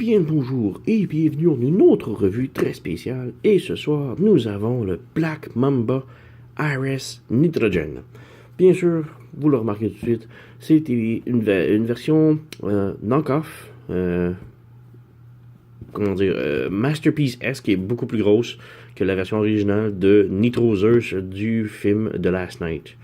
bien le bonjour et bienvenue à une autre revue très spéciale. Et ce soir, nous avons le Black Mamba RS Nitrogen. Bien sûr, vous le remarquez tout de suite, c'est une version knock-off, Masterpiece S qui est beaucoup plus grosse que la version originale de Nitro Zeus du film The Last Night.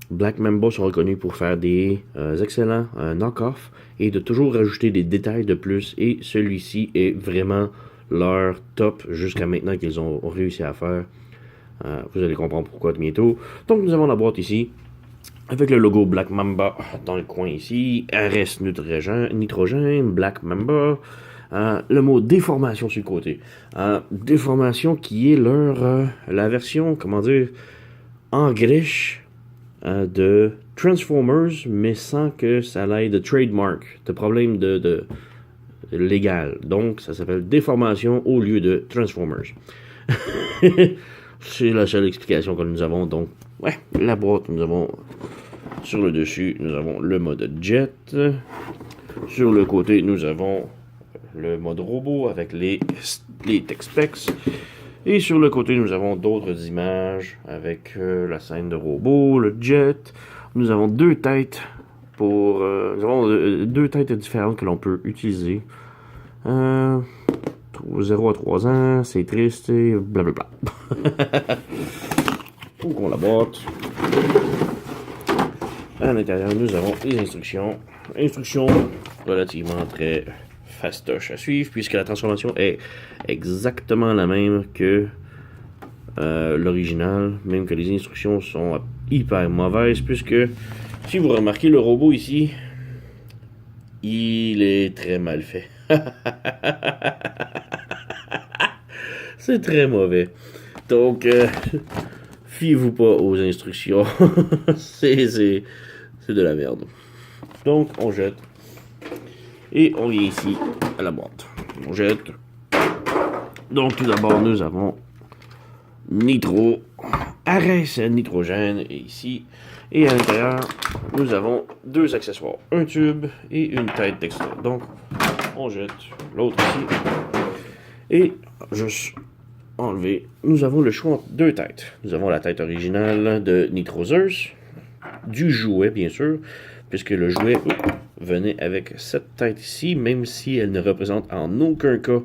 Black Mamba sont reconnus pour faire des excellents knock-off et de toujours rajouter des détails de plus, et celui-ci est vraiment leur top jusqu'à maintenant qu'ils ont réussi à faire. Vous allez comprendre pourquoi bientôt. Donc nous avons la boîte ici avec le logo Black Mamba dans le coin ici, RS Nitrogène, Black Mamba, le mot déformation sur le côté. Déformation qui est la version, comment dire, en griche de Transformers, mais sans que ça aille de trademark, de problème de légal. Donc, ça s'appelle déformation au lieu de Transformers. C'est la seule explication que nous avons. Donc, ouais, la boîte, nous avons sur le dessus, nous avons le mode jet. Sur le côté, nous avons le mode robot avec les tech specs. Et sur le côté, nous avons d'autres images avec la scène de robot, le jet. Nous avons deux têtes deux têtes différentes que l'on peut utiliser. 0 à 3 ans, c'est triste et blablabla. Ouvrons la boîte. À l'intérieur, nous avons les instructions. Instructions relativement très fastoche à suivre, puisque la transformation est exactement la même que l'original, même que les instructions sont hyper mauvaises, puisque si vous remarquez le robot ici, il est très mal fait. C'est très mauvais. Donc, fiez-vous pas aux instructions. c'est de la merde. Donc, on jette. Et on vient ici à la boîte. On jette. Donc, tout d'abord, nous avons Nitro, RS Nitrogène, et ici. Et à l'intérieur, nous avons deux accessoires. Un tube et une tête d'extra. Donc, on jette l'autre ici. Et, juste enlever, nous avons le choix entre deux têtes. Nous avons la tête originale de Nitro Zeus, du jouet, bien sûr, puisque le jouet venait avec cette tête ici, même si elle ne représente en aucun cas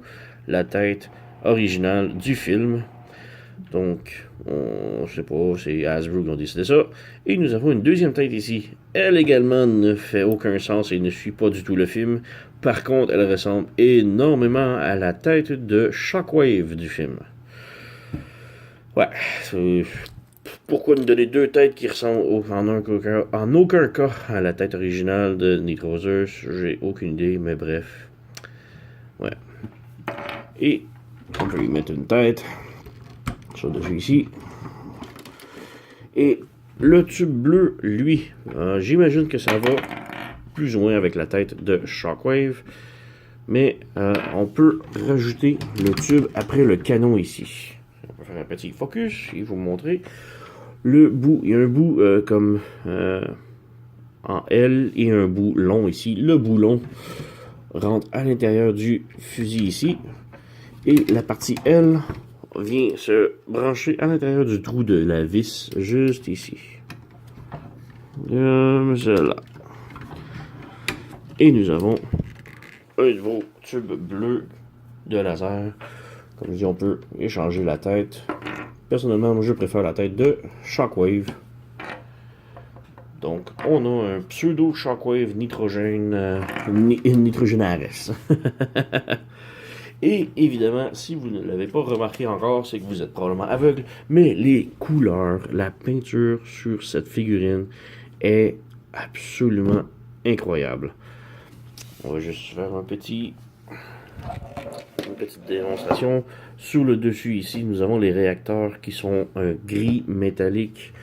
la tête originale du film. Donc, je sais pas, c'est Hasbro qui ont décidé ça. Et nous avons une deuxième tête ici. Elle également ne fait aucun sens et ne suit pas du tout le film. Par contre, elle ressemble énormément à la tête de Shockwave du film. Ouais, pourquoi nous donner deux têtes qui ressemblent en aucun cas à la tête originale de Nitro Zeus? J'ai aucune idée, mais bref. Ouais. Et on peut lui mettre une tête sur dessus ici. Et le tube bleu, lui, j'imagine que ça va plus ou moins avec la tête de Shockwave. Mais on peut rajouter le tube après le canon ici. On va faire un petit focus et vous montrer. Le bout, il y a un bout comme en L et un bout long ici. Le bout long rentre à l'intérieur du fusil ici. Et la partie L vient se brancher à l'intérieur du trou de la vis, juste ici. Comme cela. Et nous avons un nouveau tube bleu de laser. Comme je dis, on peut échanger la tête. Personnellement, moi, je préfère la tête de Shockwave. Donc, on a un pseudo Shockwave Nitrogène Nitrogène RS. Et évidemment, si vous ne l'avez pas remarqué encore, c'est que vous êtes probablement aveugle. Mais les couleurs, la peinture sur cette figurine est absolument incroyable. On va juste faire une petite démonstration. Sous le dessus ici, nous avons les réacteurs qui sont un gris métallique,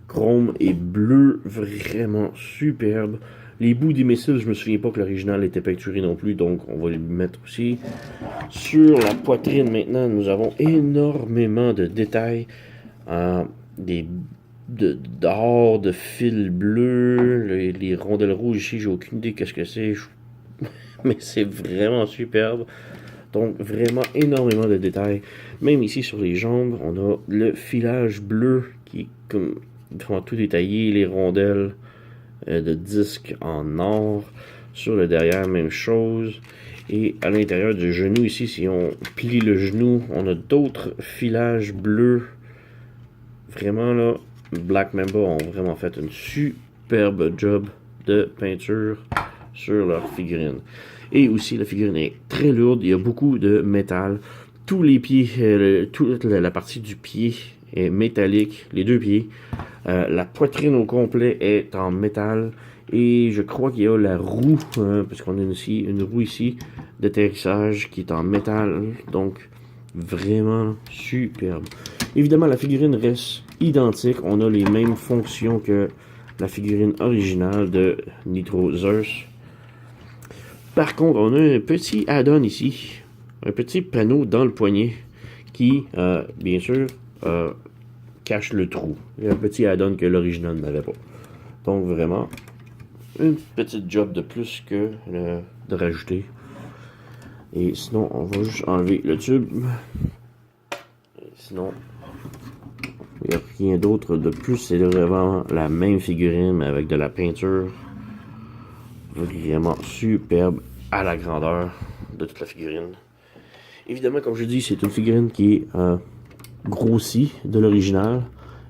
chrome et bleu, vraiment superbe. Les bouts des missiles, je me souviens pas que l'original était peinturé non plus, donc on va les mettre aussi. Sur la poitrine maintenant, nous avons énormément de détails, d'or, de fils bleus, les rondelles rouges ici, j'ai aucune idée qu'est-ce que c'est. mais c'est vraiment superbe. Donc, vraiment énormément de détails. Même ici sur les jambes, on a le filage bleu qui est comme vraiment tout détaillé, les rondelles de disques en or. Sur le derrière, même chose. Et à l'intérieur du genou ici, si on plie le genou, on a d'autres filages bleus. Vraiment là, Black Mamba ont vraiment fait une superbe job de peinture sur leur figurine. Et aussi, la figurine est très lourde, il y a beaucoup de métal. Tous les pieds, toute la partie du pied est métallique, les deux pieds. La poitrine au complet est en métal. Et je crois qu'il y a la roue, puisqu'on a aussi une roue ici d'atterrissage qui est en métal. Donc, vraiment superbe. Évidemment, la figurine reste identique. On a les mêmes fonctions que la figurine originale de Nitro Zeus. Par contre, on a un petit add-on ici. Un petit panneau dans le poignet qui, bien sûr, cache le trou. Il y a un petit add-on que l'original n'avait pas. Donc, vraiment, une petite job de plus que de rajouter. Et sinon, on va juste enlever le tube. Et sinon, il n'y a rien d'autre de plus. C'est vraiment la même figurine, mais avec de la peinture. Vraiment superbe à la grandeur de toute la figurine. Évidemment, comme je dis, c'est une figurine qui est grossie de l'original.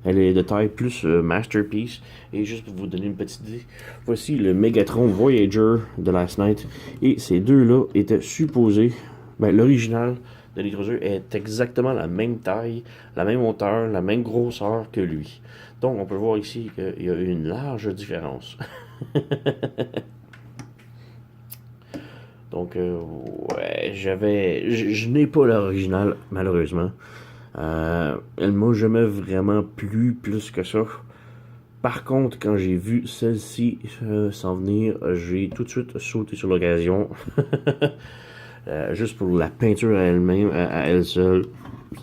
Elle est de taille plus Masterpiece. Et juste pour vous donner une petite idée, voici le Megatron Voyager de Last Night. Et ces deux-là étaient supposés... l'original de Nitro Zeus est exactement la même taille, la même hauteur, la même grosseur que lui. Donc, on peut voir ici qu'il y a une large différence. Donc, ouais, je n'ai pas l'original, malheureusement. Elle m'a jamais vraiment plu plus que ça. Par contre, quand j'ai vu celle-ci s'en venir, j'ai tout de suite sauté sur l'occasion. Juste pour la peinture à elle-même, à elle seule,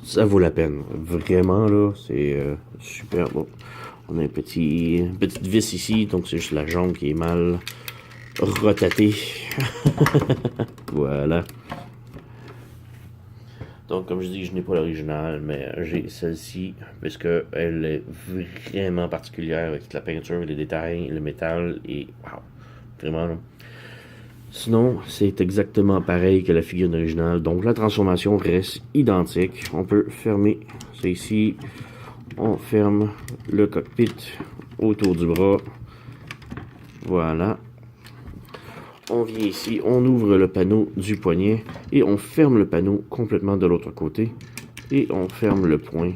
ça vaut la peine. Vraiment, là, c'est super. Bon, on a une petite vis ici, donc c'est juste la jambe qui est mal retatée. Voilà. Donc, comme je dis, je n'ai pas l'original, mais j'ai celle-ci, parce qu'elle est vraiment particulière avec la peinture, les détails, le métal, et wow, vraiment, là. Sinon, c'est exactement pareil que la figurine originale, donc la transformation reste identique. On peut fermer ça ici, on ferme le cockpit autour du bras, voilà. On vient ici, on ouvre le panneau du poignet et on ferme le panneau complètement de l'autre côté. Et on ferme le point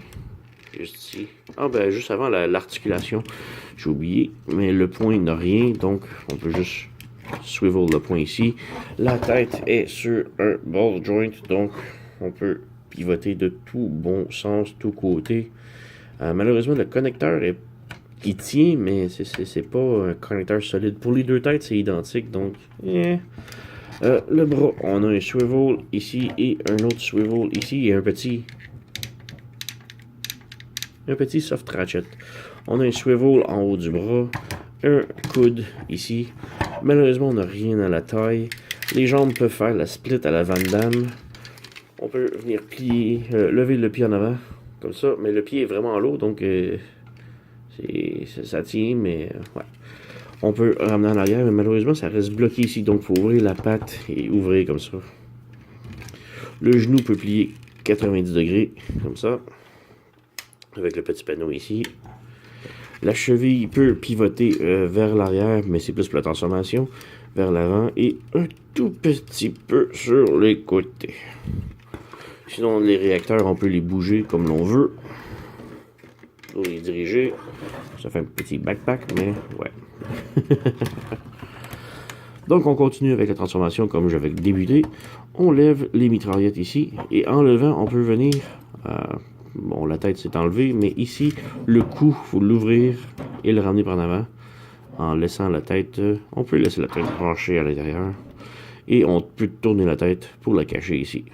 juste ici. Ah ben juste avant l'articulation, j'ai oublié, mais le point n'a rien, donc on peut juste swivel le point ici. La tête est sur un ball joint, donc on peut pivoter de tout bon sens, tout côté. Malheureusement, le connecteur est qui tient, mais c'est pas un connecteur solide. Pour les deux têtes, c'est identique, donc le bras, on a un swivel ici et un autre swivel ici et un petit soft ratchet. On a un swivel en haut du bras, un coude ici. Malheureusement, on n'a rien à la taille. Les jambes peuvent faire la split à la Van Damme. On peut venir plier, lever le pied en avant, comme ça, mais le pied est vraiment lourd, donc ça tient, mais ouais. On peut ramener en arrière, mais malheureusement, ça reste bloqué ici. Donc, il faut ouvrir la patte et ouvrir comme ça. Le genou peut plier 90 degrés, comme ça. Avec le petit panneau ici. La cheville peut pivoter vers l'arrière, mais c'est plus pour la transformation. Vers l'avant et un tout petit peu sur les côtés. Sinon, les réacteurs, on peut les bouger comme l'on veut. Pour les diriger. Ça fait un petit backpack, mais ouais. Donc, on continue avec la transformation comme j'avais débuté. On lève les mitraillettes ici. Et en levant, on peut venir... bon, la tête s'est enlevée, mais ici, le cou, il faut l'ouvrir et le ramener par en avant. En laissant la tête... on peut laisser la tête branchée à l'intérieur. Et on peut tourner la tête pour la cacher ici.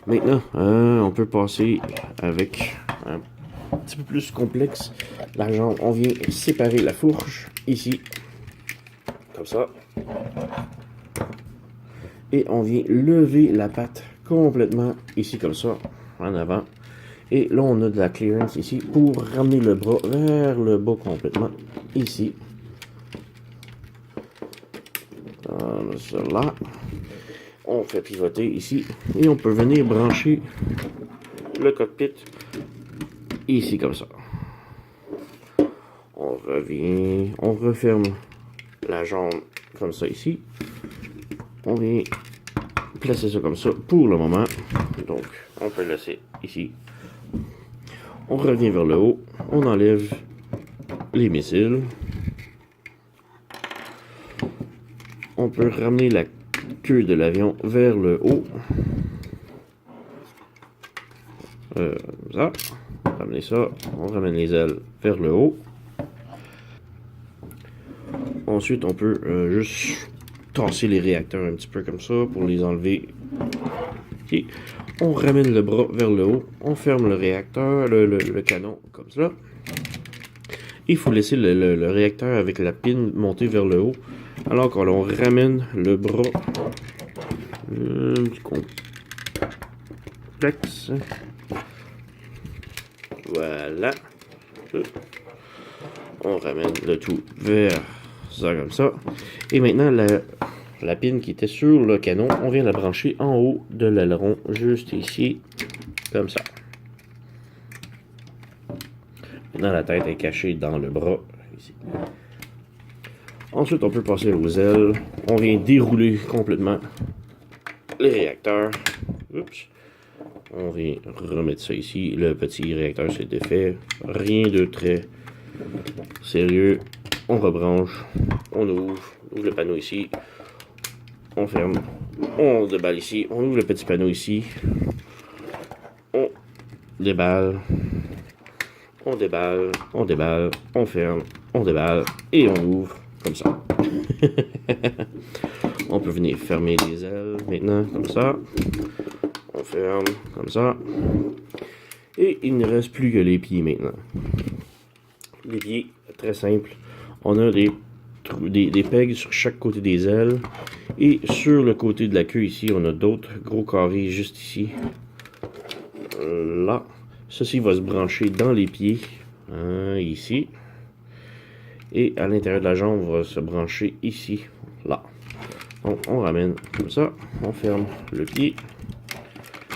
Maintenant, on peut passer avec un petit peu plus complexe. La jambe, on vient séparer la fourche ici, comme ça. Et on vient lever la patte complètement ici comme ça, en avant. Et là, on a de la clearance ici pour ramener le bras vers le bas complètement, ici. Voilà, ça là. On fait pivoter ici. Et on peut venir brancher le cockpit ici comme ça. On revient, on referme la jambe comme ça ici. On vient placer ça comme ça pour le moment. Donc, on peut le laisser ici. On revient vers le haut. On enlève les missiles. On peut ramener la queue de l'avion vers le haut. Comme ça. Ramener ça. On ramène les ailes vers le haut. Ensuite, on peut juste tasser les réacteurs un petit peu comme ça pour les enlever. Okay. On ramène le bras vers le haut. On ferme le réacteur, le canon comme ça. Il faut laisser le réacteur avec la pine monter vers le haut. Alors qu'on ramène le bras un petit complexe. Voilà. On ramène le tout vers ça comme ça. Et maintenant, la pine qui était sur le canon, on vient la brancher en haut de l'aileron, juste ici, comme ça. Maintenant, la tête est cachée dans le bras, ici. Ensuite, on peut passer aux ailes. On vient dérouler complètement les réacteurs. Oups. On vient remettre ça ici. Le petit réacteur s'est défait. Rien de très sérieux. On rebranche. On ouvre le panneau ici. On ferme. On déballe ici. On ouvre le petit panneau ici. On déballe. On déballe. On déballe. On ferme. On déballe. Et on ouvre. Comme ça. On peut venir fermer les ailes maintenant, comme ça. On ferme, comme ça. Et il ne reste plus que les pieds maintenant. Les pieds, très simple. On a des pegs sur chaque côté des ailes. Et sur le côté de la queue ici, on a d'autres gros carrés juste ici. Là. Ceci va se brancher dans les pieds. Ici. Et à l'intérieur de la jambe, va se brancher ici, là. Donc, on ramène comme ça. On ferme le pied.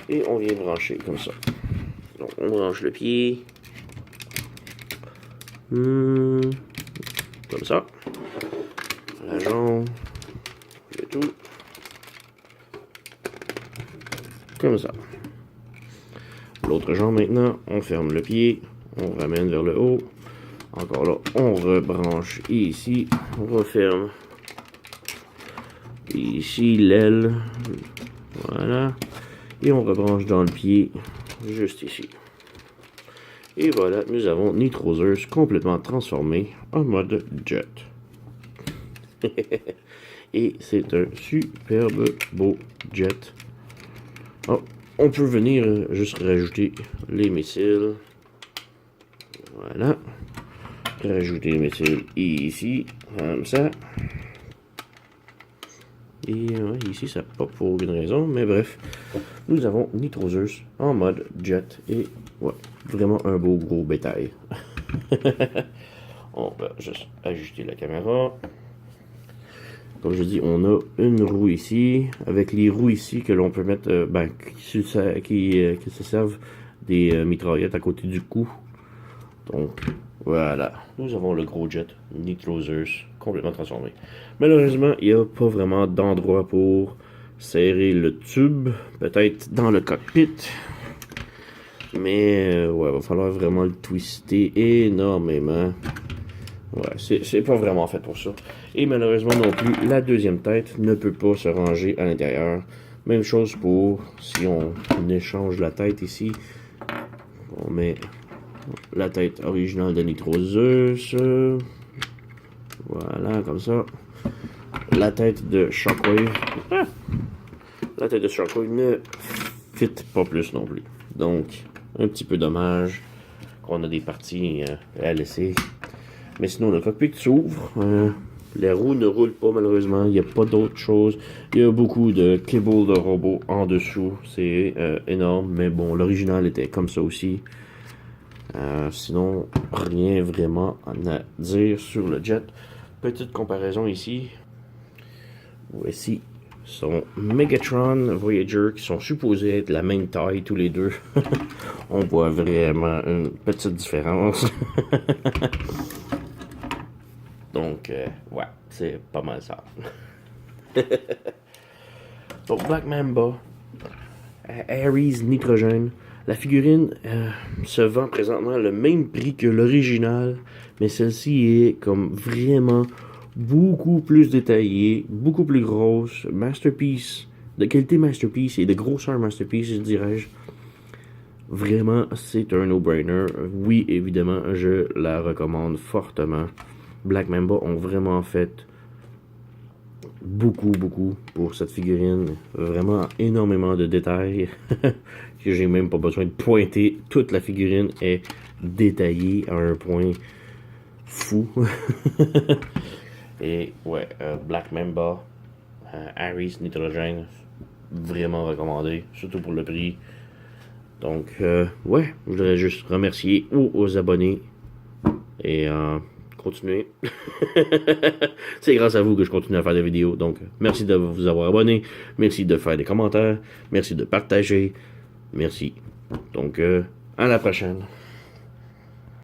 Et on vient brancher comme ça. Donc, on branche le pied. Comme ça. La jambe. Le tout. Comme ça. L'autre jambe maintenant. On ferme le pied. On ramène vers le haut. Encore là, on rebranche ici, on referme ici l'aile, voilà, et on rebranche dans le pied, juste ici. Et voilà, nous avons Nitrozeus complètement transformé en mode jet. Et c'est un superbe beau jet. Oh, on peut venir juste rajouter les missiles, voilà. Rajouter les missiles ici, comme ça. Et ici, ça pop pour aucune raison, mais bref. Nous avons Nitrozeus en mode jet. Et ouais, vraiment un beau gros bétail. On va juste ajuster la caméra. Comme je dis, on a une roue ici, avec les roues ici que l'on peut mettre, qui se servent des mitraillettes à côté du cou. Donc, voilà. Nous avons le gros jet Nitrozeus complètement transformé. Malheureusement, il n'y a pas vraiment d'endroit pour serrer le tube. Peut-être dans le cockpit. Mais, ouais, il va falloir vraiment le twister énormément. Ouais, c'est pas vraiment fait pour ça. Et malheureusement non plus, la deuxième tête ne peut pas se ranger à l'intérieur. Même chose pour si on échange la tête ici. On met la tête originale de Nitrozeus. Voilà, comme ça. La tête de Shockwave. La tête de Shockwave ne fit pas plus non plus. Donc, un petit peu dommage qu'on a des parties à laisser. Mais sinon, le cockpit s'ouvre. Les roues ne roulent pas malheureusement. Il n'y a pas d'autre chose. Il y a beaucoup de cables de robot en dessous. C'est énorme. Mais bon, l'original était comme ça aussi. Sinon, rien vraiment à dire sur le jet. Petite comparaison ici. Voici son Megatron Voyager qui sont supposés être la même taille tous les deux. On voit vraiment une petite différence. Donc, ouais, c'est pas mal ça. Donc, Black Mamba, Ares Nitrogène. La figurine se vend présentement le même prix que l'original, mais celle-ci est comme vraiment beaucoup plus détaillée, beaucoup plus grosse, masterpiece, de qualité masterpiece et de grosseur masterpiece, je dirais-je. Vraiment, c'est un no-brainer. Oui, évidemment, je la recommande fortement. Black Mamba ont vraiment fait beaucoup pour cette figurine. Vraiment énormément de détails que j'ai même pas besoin de pointer. Toute la figurine est détaillée à un point fou. Et ouais, Black Mamba, Ares Nitrogène, vraiment recommandé, surtout pour le prix. Donc, ouais, je voudrais juste remercier aux abonnés et continuer. C'est grâce à vous que je continue à faire des vidéos. Donc, merci de vous avoir abonné. Merci de faire des commentaires. Merci de partager. Merci. Donc, à la prochaine.